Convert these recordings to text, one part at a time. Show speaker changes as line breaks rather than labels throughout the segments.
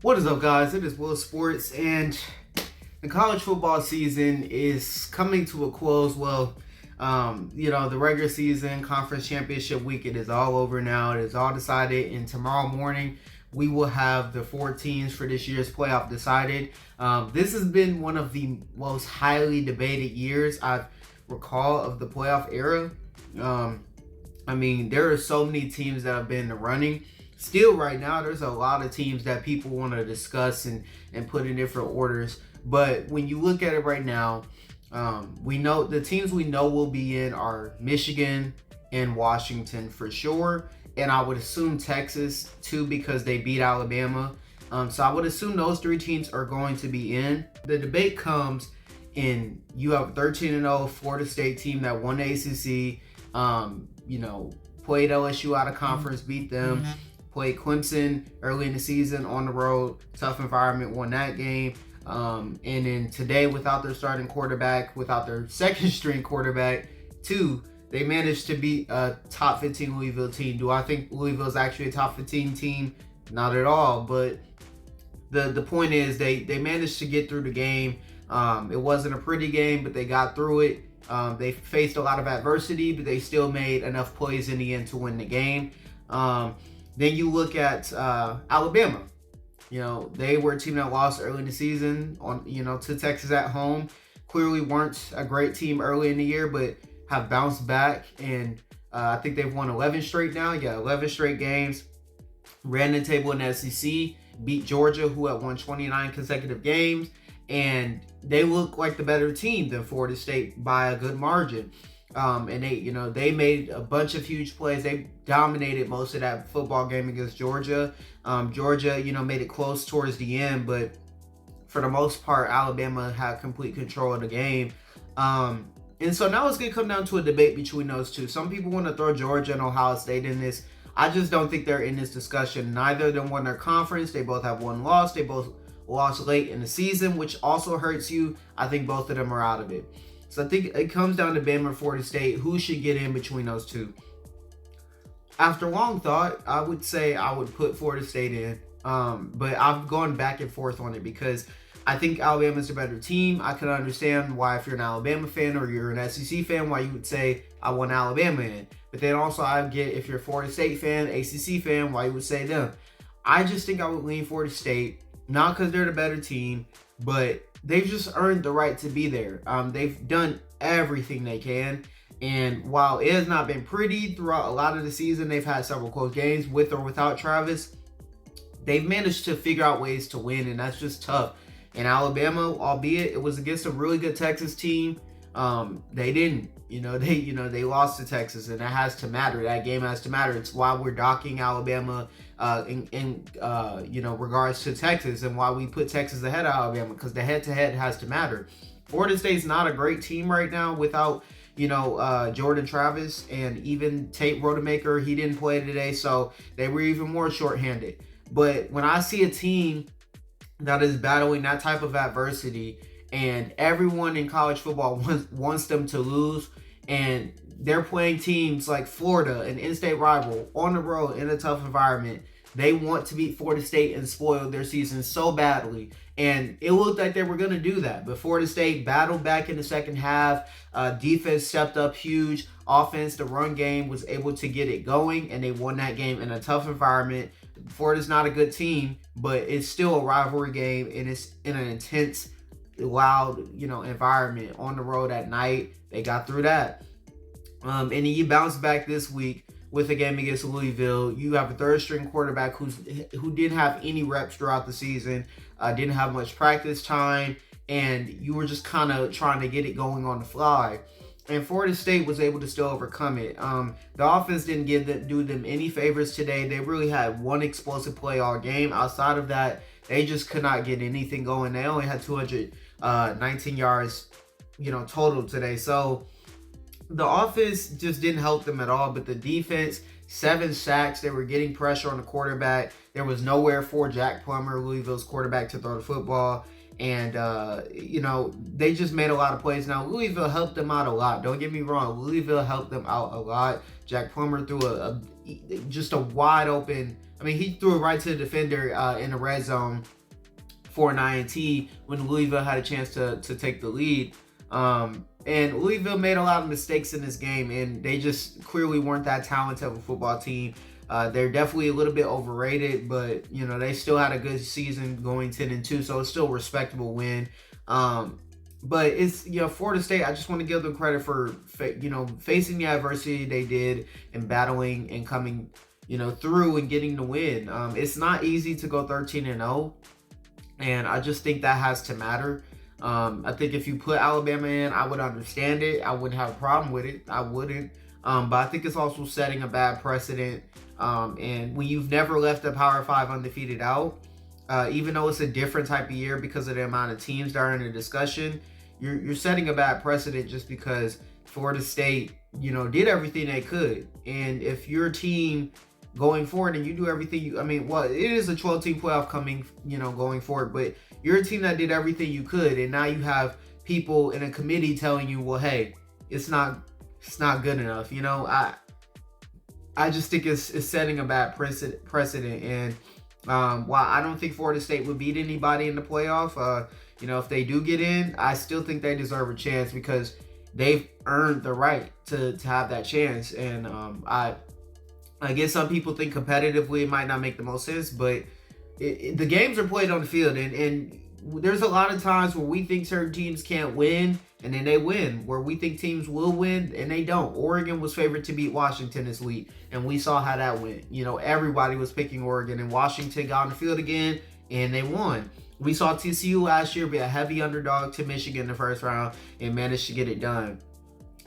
What is up, guys? It is Will Sports, and the college football season is coming to a close. Well, the regular season, conference championship week, it is all over now. It is all decided, and tomorrow morning we will have the four teams for this year's playoff decided. This has been one of the most highly debated years I recall of the playoff era. There are so many teams that have been in the running. Still, right now, there's a lot of teams that people want to discuss and put in different orders. But when you look at it right now, we know the teams we know will be in are Michigan and Washington for sure. And I would assume Texas too, because they beat Alabama. So I would assume those three teams are going to be in. The debate comes in, you have a 13-0 Florida State team that won the ACC, played LSU out of conference, beat them. Played Clemson early in the season on the road, tough environment, won that game. And then today, without their starting quarterback, without their second string quarterback, they managed to beat a top 15 Louisville team. Do I think Louisville is actually a top 15 team? Not at all. But the point is they managed to get through the game. It wasn't a pretty game, but they got through it. They faced a lot of adversity, but they still made enough plays in the end to win the game. Then you look at Alabama. They were a team that lost early in the season to Texas at home. Clearly weren't a great team early in the year, but have bounced back. And I think they've won 11 straight now. 11 straight games. Ran the table in the SEC. Beat Georgia, who had won 29 consecutive games. And they look like the better team than Florida State by a good margin. And they made a bunch of huge plays. They dominated most of that football game against Georgia. Georgia, made it close towards the end, but for the most part, Alabama had complete control of the game. And so now it's going to come down to a debate between those two. Some people want to throw Georgia and Ohio State in this. I just don't think they're in this discussion. Neither of them won their conference. They both have one loss. They both lost late in the season, which also hurts you. I think both of them are out of it. So I think it comes down to Bama or Florida State. Who should get in between those two? After long thought, I would say I would put Florida State in. But I've gone back and forth on it because I think Alabama's a better team. I can understand why, if you're an Alabama fan or you're an SEC fan, why you would say I want Alabama in. But then also I get, if you're a Florida State fan, ACC fan, why you would say them. I just think I would lean Florida State, not because they're the better team, but they've just earned the right to be there. They've done everything they can. And while it has not been pretty throughout a lot of the season, they've had several close games with or without Travis. They've managed to figure out ways to win, and that's just tough. And Alabama, albeit it was against a really good Texas team, they didn't. They lost to Texas, and that has to matter. That game has to matter. It's why we're docking Alabama in regards to Texas, and why we put Texas ahead of Alabama, because the head-to-head has to matter. Florida State's not a great team right now without Jordan Travis, and even Tate Rodemaker. He didn't play today, so they were even more shorthanded. But when I see a team that is battling that type of adversity, and everyone in college football wants them to lose, and they're playing teams like Florida, an in-state rival, on the road in a tough environment, they want to beat Florida State and spoil their season so badly. And it looked like they were going to do that. But Florida State battled back in the second half. Defense stepped up huge. Offense, the run game, was able to get it going, and they won that game in a tough environment. Florida's not a good team, but it's still a rivalry game, and it's in an intense, loud, environment on the road at night. They got through that. And then you bounce back this week with a game against Louisville. You have a third-string quarterback who didn't have any reps throughout the season, didn't have much practice time, and you were just kind of trying to get it going on the fly. And Florida State was able to still overcome it. The offense didn't do them any favors today. They really had one explosive play all game. Outside of that, they just could not get anything going. They only had 219 yards, total today. So the offense just didn't help them at all. But the defense, 7 sacks. They were getting pressure on the quarterback. There was nowhere for Jack Plummer, Louisville's quarterback, to throw the football. And, they just made a lot of plays. Now, Louisville helped them out a lot. Don't get me wrong. Louisville helped them out a lot. Jack Plummer threw just a wide open. I mean, he threw it right to the defender in the red zone for an INT when Louisville had a chance to take the lead. And Louisville made a lot of mistakes in this game, and they just clearly weren't that talented of a football team. They're definitely a little bit overrated, but they still had a good season going 10-2, so it's still a respectable win. But it's Florida State. I just want to give them credit for facing the adversity they did and battling and coming through and getting the win. It's not easy to go 13-0, and I just think that has to matter. I think if you put Alabama in, I would understand it. I wouldn't have a problem with it. I wouldn't. But I think it's also setting a bad precedent. And when you've never left the Power 5 undefeated out, even though it's a different type of year because of the amount of teams that are in the discussion, you're setting a bad precedent just because Florida State, did everything they could. And if your team going forward and you do everything it is a 12-team playoff coming, going forward, but you're a team that did everything you could, and now you have people in a committee telling you, well, hey, it's not good enough. I just think it's setting a bad precedent. And while I don't think Florida State would beat anybody in the playoff, if they do get in, I still think they deserve a chance because they've earned the right to have that chance. And I guess some people think competitively it might not make the most sense, but the games are played on the field, and there's a lot of times where we think certain teams can't win, and then they win, where we think teams will win, and they don't. Oregon was favored to beat Washington this week, and we saw how that went. Everybody was picking Oregon, and Washington got on the field again, and they won. We saw TCU last year be a heavy underdog to Michigan in the first round and managed to get it done.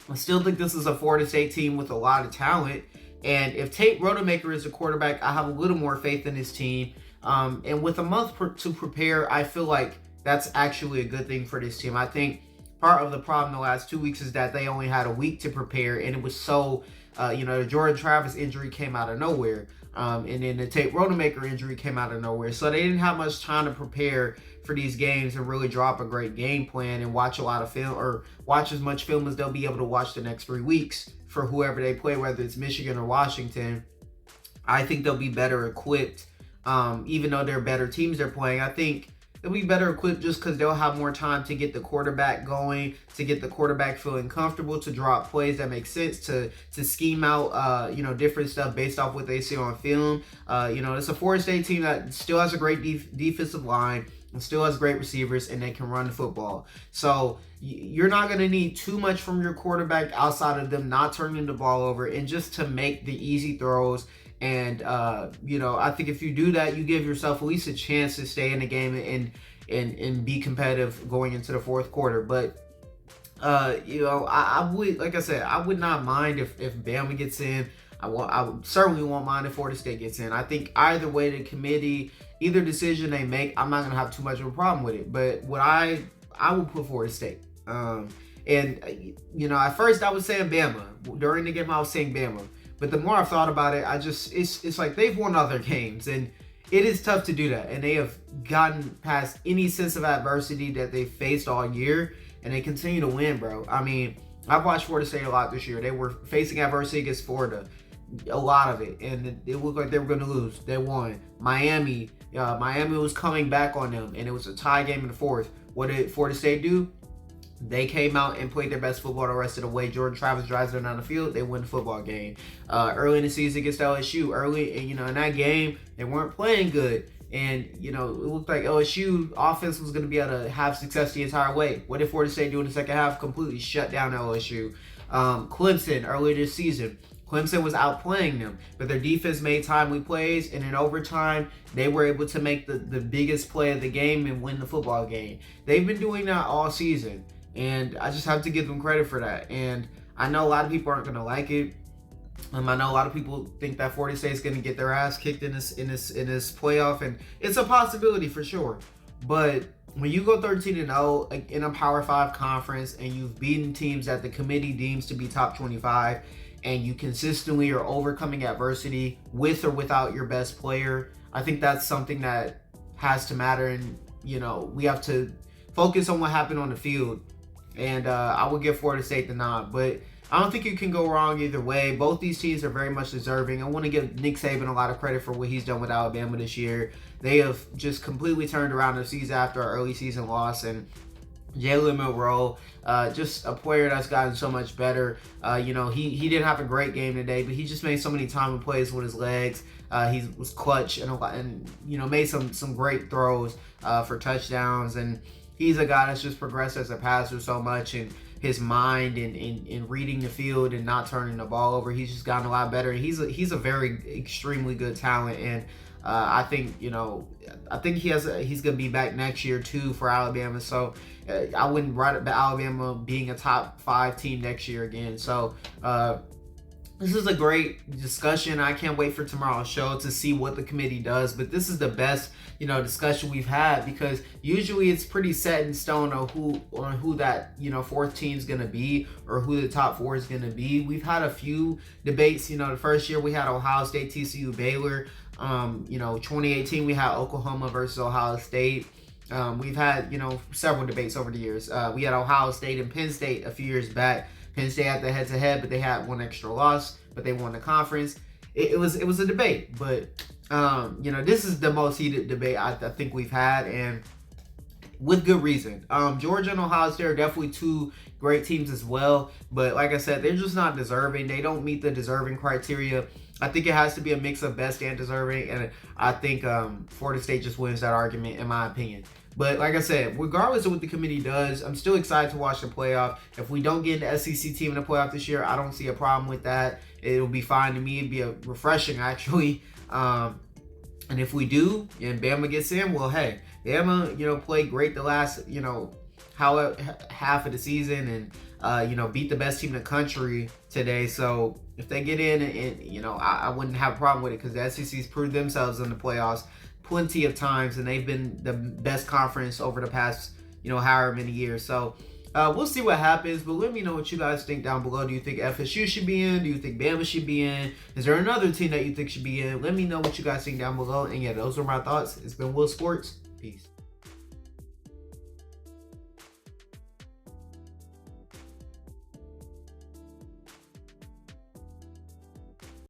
I still think this is a Florida State team with a lot of talent, and if Tate Rodemaker is a quarterback, I have a little more faith in his team. And with a month to prepare, I feel like that's actually a good thing for this team. I think part of the problem the last 2 weeks is that they only had a week to prepare, and it was so, the Jordan Travis injury came out of nowhere. And then the Tate Rodemaker injury came out of nowhere. So they didn't have much time to prepare for these games and really drop a great game plan and watch a lot of film, or watch as much film as they'll be able to watch the next 3 weeks for whoever they play, whether it's Michigan or Washington. I think they'll be better equipped. Even though they're better teams they're playing, I think they'll be better equipped just because they'll have more time to get the quarterback going, to get the quarterback feeling comfortable, to drop plays that make sense, to scheme out, different stuff based off what they see on film. It's a Florida State team that still has a great defensive line and still has great receivers, and they can run the football. So you're not going to need too much from your quarterback outside of them not turning the ball over and just to make the easy throws. And, I think if you do that, you give yourself at least a chance to stay in the game and be competitive going into the fourth quarter. But, I would, like I said, I would not mind if Bama gets in. I certainly won't mind if Florida State gets in. I think either way the committee, either decision they make, I'm not going to have too much of a problem with it. But what I will put Florida State. At first I was saying Bama. During the game I was saying Bama. But the more I've thought about it, it's like they've won other games, and it is tough to do that. And they have gotten past any sense of adversity that they faced all year, and they continue to win, bro. I mean, I've watched Florida State a lot this year. They were facing adversity against Florida, a lot of it, and it looked like they were going to lose. They won. Miami was coming back on them, and it was a tie game in the fourth. What did Florida State do? They came out and played their best football the rest of the way. Jordan Travis drives them down the field. They win the football game. Early in the season against LSU, in that game, they weren't playing good. And, it looked like LSU offense was going to be able to have success the entire way. What did Florida State do in the second half? Completely shut down LSU. Clemson, earlier this season, Clemson was outplaying them, but their defense made timely plays, and in overtime, they were able to make the biggest play of the game and win the football game. They've been doing that all season. And I just have to give them credit for that. And I know a lot of people aren't going to like it. I know a lot of people think that Florida State is going to get their ass kicked in this playoff, and it's a possibility for sure. But when you go 13-0 in a Power 5 conference, and you've beaten teams that the committee deems to be top 25, and you consistently are overcoming adversity with or without your best player, I think that's something that has to matter. And we have to focus on what happened on the field. And I would give Florida State the nod. But I don't think you can go wrong either way. Both these teams are very much deserving. I want to give Nick Saban a lot of credit for what he's done with Alabama this year. They have just completely turned around their season after our early season loss, and Jalen Monroe, just a player that's gotten so much better. He didn't have a great game today, but he just made so many timely plays with his legs. He was clutch and made some great throws for touchdowns. And he's a guy that's just progressed as a passer so much, and his mind in reading the field and not turning the ball over. He's just gotten a lot better. He's a very extremely good talent, and I think he's gonna be back next year too for Alabama. So I wouldn't write about Alabama being a top 5 team next year again. So this is a great discussion. I can't wait for tomorrow's show to see what the committee does. But this is the best discussion we've had, because usually it's pretty set in stone on who that 4th team is gonna be, or who the top 4 is gonna be. We've had a few debates. The first year we had Ohio State, TCU, Baylor. 2018 we had Oklahoma versus Ohio State. We've had several debates over the years. We had Ohio State and Penn State a few years back. Penn State had the head-to-head, but they had one extra loss, but they won the conference. It was a debate, but this is the most heated debate I think we've had, and with good reason. Georgia and Ohio State are definitely 2 great teams as well, but like I said, they're just not deserving. They don't meet the deserving criteria. I think it has to be a mix of best and deserving, and I think Florida State just wins that argument, in my opinion. But like I said, regardless of what the committee does, I'm still excited to watch the playoff. If we don't get an SEC team in the playoff this year, I don't see a problem with that. It'll be fine to me. It'd be refreshing, actually. And if we do, and Bama gets in, well, hey, Bama, played great the last, half of the season, and beat the best team in the country today. So if they get in, and I wouldn't have a problem with it, because the SEC's proved themselves in the playoffs plenty of times, and they've been the best conference over the past however many years. So we'll see what happens, but let me know what you guys think down below. Do you think FSU should be in? Do you think Bama should be in? Is there another team that you think should be in? Let me know what you guys think down below. And yeah, those are my thoughts. It's been Will Sports. Peace.